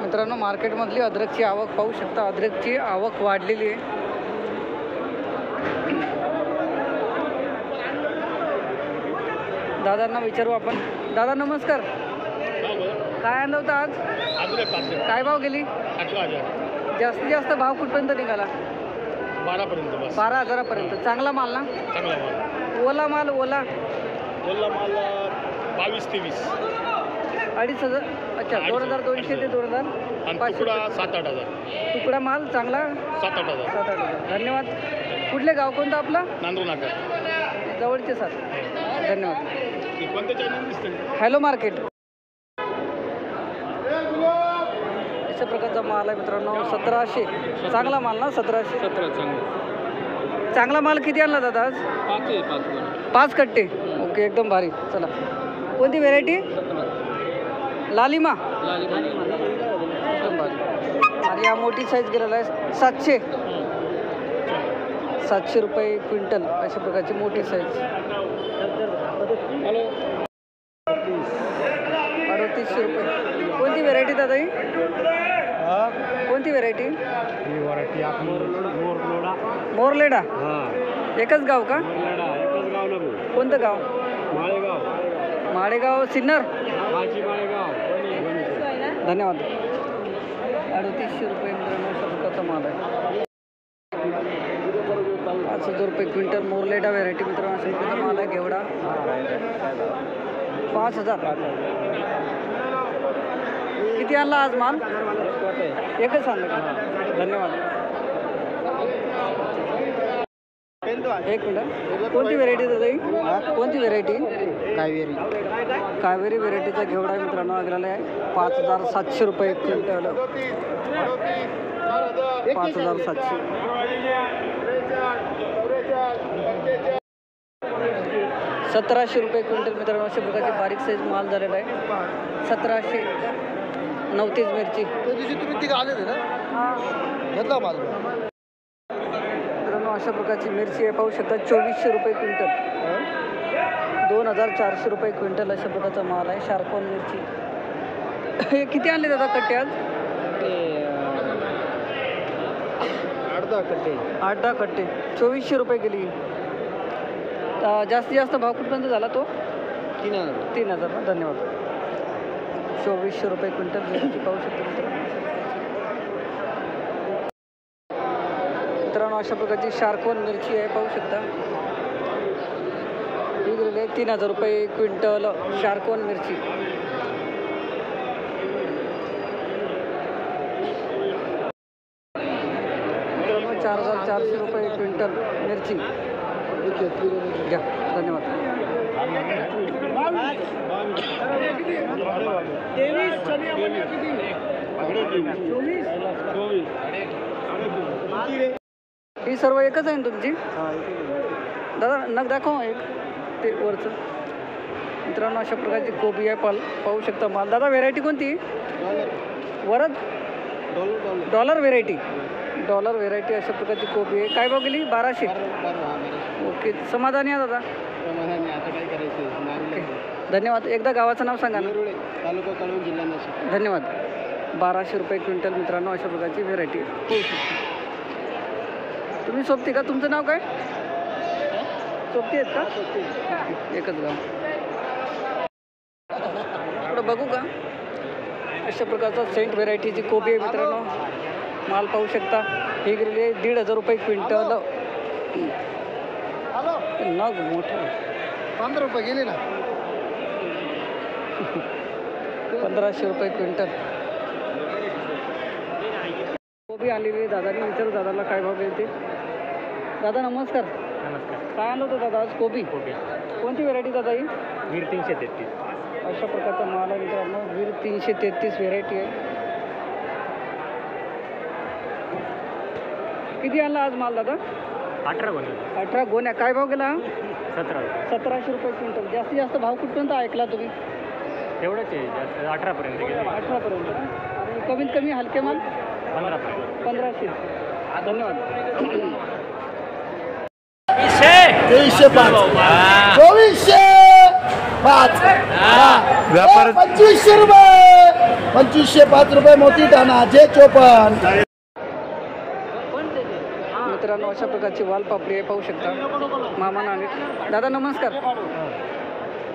मित्रांनो मार्केटमधली अद्रकची आवक पाहू शकता. अद्रकची आवक वाढलेली आहे. दादांना विचारू आपण. दादा नमस्कार. काय आणलं होतं आज? काय भाव गेली? 18,000. जास्तीत जास्त भाव कुठपर्यंत निघाला? 12,000. 12,000पर्यंत. चांगला माल ना? चांगला माल. ओला माल? ओला माल 22-23. 2,500. अच्छा, 2,200 ते 2,500. 7-8,000. तुकडा माल चांगला 7-8,000. 7,000. धन्यवाद. कुठले गाव कोणतं आपलं? नांदूर नाका. जवळचे सात. धन्यवाद. कोणतं चॅनल दिसतं? Hello market. अशा प्रकारचा माल आहे मित्रांनो. 1,700. चांगला माल ना? 1,700. 17 चांगलं. चांगला माल किती आणला दादा आज? 5 कट्टे. ओके, एकदम भारी. चला, कोणती व्हेरायटी? लालिमा. एकदम भारी. आणि या मोठी साईज गेलेला आहे 700 रुपये क्विंटल. अशा प्रकारची मोठी साईज. 3800 रुपये. कोणती व्हेरायटी दादा ही? कोणती व्हेरायटी? मोरलेडा. एकच गाव का? कोणतं गाव? माळेगाव. सिन्नर. धन्यवाद. 3800 रुपये मित्रांनो अशा प्रकारचा माल आहे. 5,000 रुपये क्विंटल मोरलेडा व्हेरायटी मित्रांनो अशा प्रकारचा माल आहे. घेवडा 5,000. किती आणला आज माल? एकच आणलं का? धन्यवाद. एक मिनिट. कोणती व्हेरायटी दादा ही? कोणती व्हेरायटी? कावेरी व्हेरायटीचा घेवडा आहे मित्रांनो. गेलेला आहे 5,700 रुपये क्विंटल. 5,700. 1,700 रुपये क्विंटल मित्रांनो अशा प्रकारची बारीक साईज माल झालेला आहे. 1,700. 39 मिरची. मित्रांनो अशा प्रकारची मिरची आहे पाहू शकता. 2,400 रुपये क्विंटल. 2,400 रुपये क्विंटल अशा प्रकारचा माल आहे. शार्कोन मिरची. हे किती आणले दादा कट्टे आज? 8-10 कट्टे. 2,400 रुपये गेली. जास्तीत जास्त भाव कुठपर्यंत झाला तो? 3,000 ना? धन्यवाद. 2,400 रुपये क्विंटल मिरची पाहू शकतो मित्रांनो. अशा प्रकारची शार्कोन मिरची आहे पाहू शकता. ही गेलेली आहे 3,000 रुपये क्विंटल शार्कोन मिरची. मित्रांनो 4,400 रुपये क्विंटल मिरची घ्या. धन्यवाद. ही सर्व एकच आहे ना तुमची? दादा नग दाखव एक ते वरचं. मित्रांनो अशा प्रकारची कोबी आहे पाहू शकता माल. दादा व्हेरायटी कोणती? Varad. Dollar variety. Dollar variety अशा प्रकारची कोबी आहे. काय भाव गेली? 1,200. ओके, समाधानी आहे दादा? ओके, धन्यवाद. एकदा गावाचं नाव सांगा ना. तालुका कळवण, जिल्हा नाशिक. धन्यवाद. 1,200 रुपये क्विंटल मित्रांनो अशा प्रकारची व्हेरायटी होऊ शकते. तुम्ही सोबती का? तुमचं नाव काय? सोबती आहेत का? एकच गाव. थोडं बघू का? अशा प्रकारचा सेंट व्हेरायटीची कोबी आहे मित्रांनो. माल पाहू शकता. हे गेलेली आहे 1,500 रुपये क्विंटल. नग मोठं. 15 रुपये गेले ना. 1,500 रुपये क्विंटल कोबी आलेली आहे. दादानी विचारू दादाला काय भाव मिळते. दादा नमस्कार. काय आणलं होतं दादा आज? कोबी. कोणती व्हेरायटी दादा ही? वीर 333. अशा प्रकारचा माल आहे मित्रांनो. वीर 333 व्हेरायटी आहे. किती आणला आज माल दादा? 18 गोण्या. 18 गोण्या. काय भाव गेला? 17 रुपये क्विंटल. जास्तीत जास्त भाव कुठपर्यंत ऐकला तुम्ही? तेवढंच आहे. जास्त 18पर्यंत गेले. 18पर्यंत. आणि कमीत कमी हलके माल 1500. धन्यवाद. 2,500. व्यापार 2500 रुपये. ₹2505 मोती दाना J54. मित्रांनो अशा प्रकारची वालपापडी आहे, पाहू शकता. मामा नाणे. दादा नमस्कार.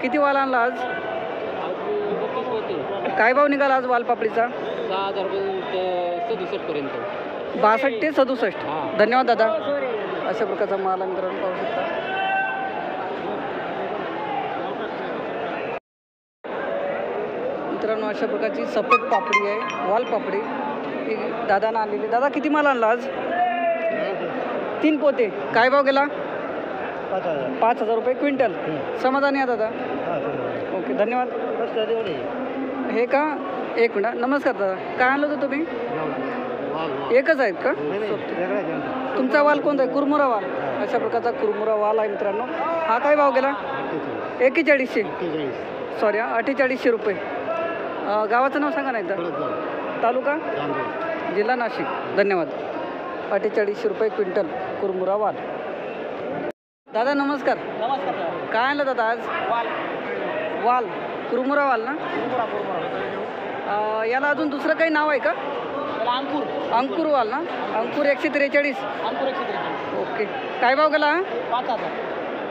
किती वाल आणला आज? काय भाव निघाला आज वालपापडीचा? 6,000 रुपये 67 पर्यंत. 62 ते 67. धन्यवाद दादा. अशा प्रकारचा माल आहे मित्रांनो, पाहू शकता. मित्रांनो अशा प्रकारची सफेद पापडी आहे, वालपापडी. ही दादानं आणलेली. दादा किती माल आणला आज? 3 पोते. काय भाव गेला? 5,000 रुपये क्विंटल. समाधानी आहे दादा? ओके धन्यवाद. हे का? एक मिनिट. नमस्कार दादा. काय आणलं होतं तुम्ही? एकच आहेत का? तुमचा वाल कोणता आहे? कुरमुरा वाल. अशा प्रकारचा कुरमुरा वाल आहे मित्रांनो. हा काय भाव गेला? 4100. सॉरी 4800 रुपये. गावाचं नाव सांगा नाही तर. तालुका? जिल्हा नाशिक. धन्यवाद. 4800 रुपये क्विंटल कुरमुरा वाल. दादा नमस्कार. काय आणलं दादा आज? वाल. कुरमुरा वाल ना? याला अजून दुसरं काही नाव आहे का? अंकुर वाल ना? अंकुर 143. ओके. काय भाव गेला?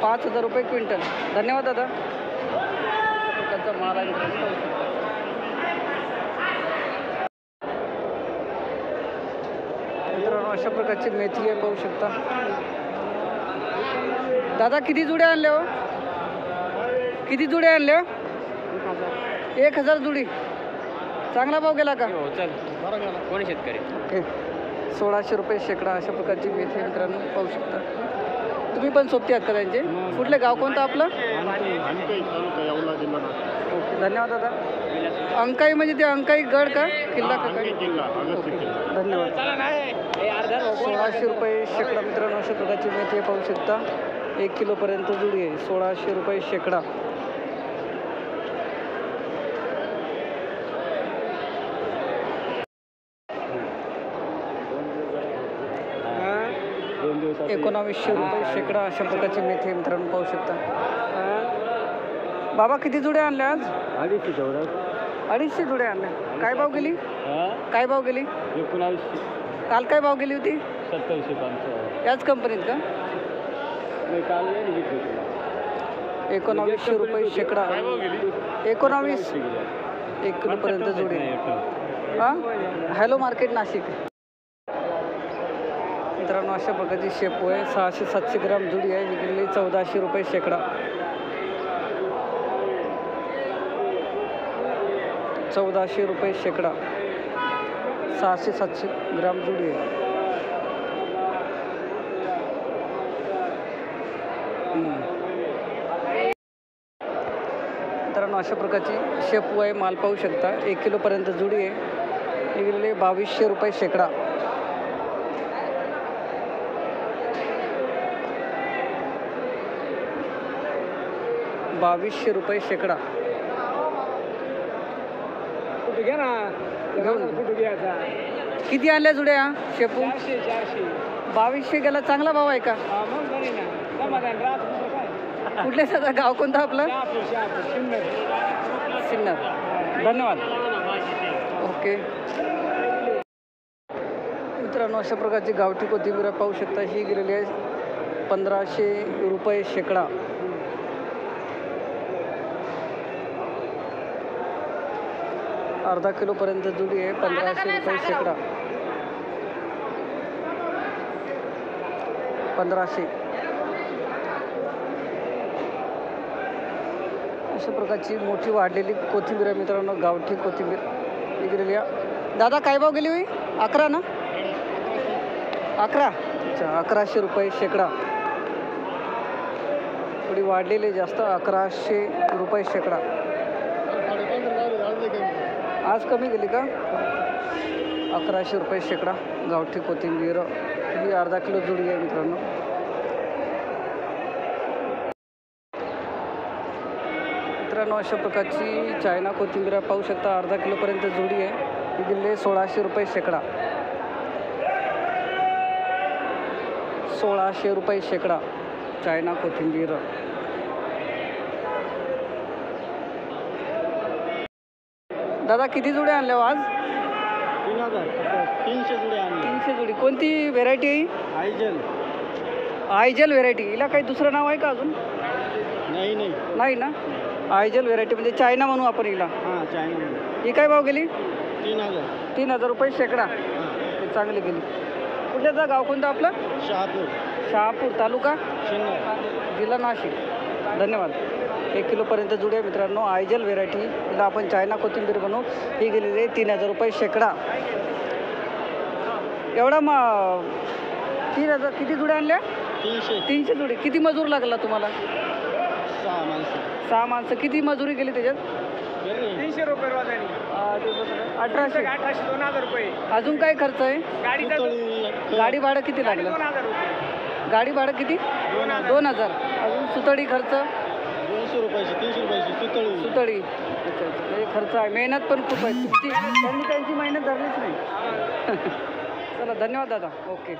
5,000 रुपये क्विंटल. धन्यवाद दादा. प्रकारचा माल आहे मित्रांनो. अशा प्रकारची मेथी आहे, पाहू शकता. दादा किती जुड्या आणल्या हो? किती जुड्या आणल्या? 1000 जुडी. चांगला भाव गेला का? कोणी शेतकरी? ओके. 1600 रुपये शेकडा. अशा प्रकारची मेथी आहे मित्रांनो, पाहू शकता. तुम्ही पण सोबती आहात का त्यांचे? कुठले गाव कोणतं आपलं? ओके धन्यवाद दादा. अंकाई म्हणजे ते अंकाई गड का किल्ला का काय? धन्यवाद. 1600 रुपये शेकडा मित्रांनो. अशा प्रकारची मेथी पाहू शकता. 1 किलोपर्यंत जुडी आहे. 1600 रुपये शेकडा. ₹1900 रुपये शेकडा. अशा प्रकारची मेथी मित्रांनो, पाहू शकता. बाबा किती जुड्या आणल्या आज? 250 जुड्या आणल्या. काय भाव गेली? काय भाव गेली? 1900. काल काय भाव गेली होती? 2700. याच कंपनीत का? 1900 रुपये शेकडा. 19. 1 किलोपर्यंत जुडी. हां हॅलो मार्केट नाशिक. मित्रांनो अशा प्रकारची शेपू आहे. 600-700 ग्राम जुडी आहे. विकलेली 1400 रुपये शेकडा. 1400 रुपये शेकडा. 600-700 ग्राम जुडी आहे. मित्रांनो अशा प्रकारची शेपू आहे. माल पाहू शकता. 1 किलोपर्यंत जुडी आहे. विकलेली 2200 रुपये शेकडा. ₹2200 शेकडा. किती आणल्या जुड्या शेपू? 2200 गेला. चांगला भाव आहे का? कुठले सगळं गाव कोणतं आपलं? सिन्नर. धन्यवाद. ओके मित्रांनो अशा प्रकारची गावठी कोथिंबीर पाहू शकता. ही गेलेली आहे 1500 रुपये शेकडा. अर्धा किलोपर्यंत जुडी आहे. 1500 रुपये शेकडा. 1500. अशा प्रकारची मोठी वाढलेली कोथिंबीर आहे मित्रांनो. गावठी कोथिंबीर विकलेली आहे. दादा काय भाव गेली होई? 11 ना? 11. अच्छा 1100 रुपये शेकडा. थोडी वाढलेली जास्त. 1100 रुपये शेकडा. आज कमी गेली का? 1100 रुपये शेकडा गावठी कोथिंबीर. ही अर्धा किलो जुडी आहे मित्रांनो. मित्रांनो अशा प्रकारची चायना कोथिंबीर पाहू शकता. अर्धा किलोपर्यंत जुडी आहे. ही दिली 1600 रुपये शेकडा. 1600 रुपये शेकडा चायना कोथिंबीर. दादा किती जुडे आणले हो आज? 300 जुडे आणले. 300 जुडी. कोणती व्हेरायटी आहे? आयजल. आयजल व्हेरायटी. हिला काही दुसरं नाव आहे का अजून? नाही नाही. नाही ना. आयजल व्हेरायटी म्हणजे चायना म्हणू आपण हिला. हां चायना. ही काय भाव गेली? 3000. 3000 रुपये शेकडा. ही चांगली गेली. कुठल्याचा गाव कोणतं आपलं? शहापूर. शहापूर तालुका शिन्नर. जिल्हा नाशिक. धन्यवाद. 1 किलोपर्यंत जुडे मित्रांनो. आयजल व्हेरायटी हिला आपण चायना कोथिंबीर बनवू. ही गेलेली आहे 3000 रुपये शेकडा. एवढा 3000. किती जुडे आणल्या? 300 जुडे. किती मजूर लागला तुम्हाला? 6 माणसं. 6 माणसं. किती मजुरी गेली त्याच्यात? 300 रुपये रोजाने. 1800. 2000 रुपये. अजून काय खर्च आहे? गाडी भाडं किती लागलं? 2000 रुपये. गाडी भाडं किती? 2000. अजून सुतळी खर्च? 200 रुपयाची 300 रुपयाची सुतळी. सुतळी. अच्छा. म्हणजे खर्च आहे. मेहनत पण खूप आहे तुमची. त्यांची मेहनत धरलीच नाही. चला धन्यवाद दादा. ओके.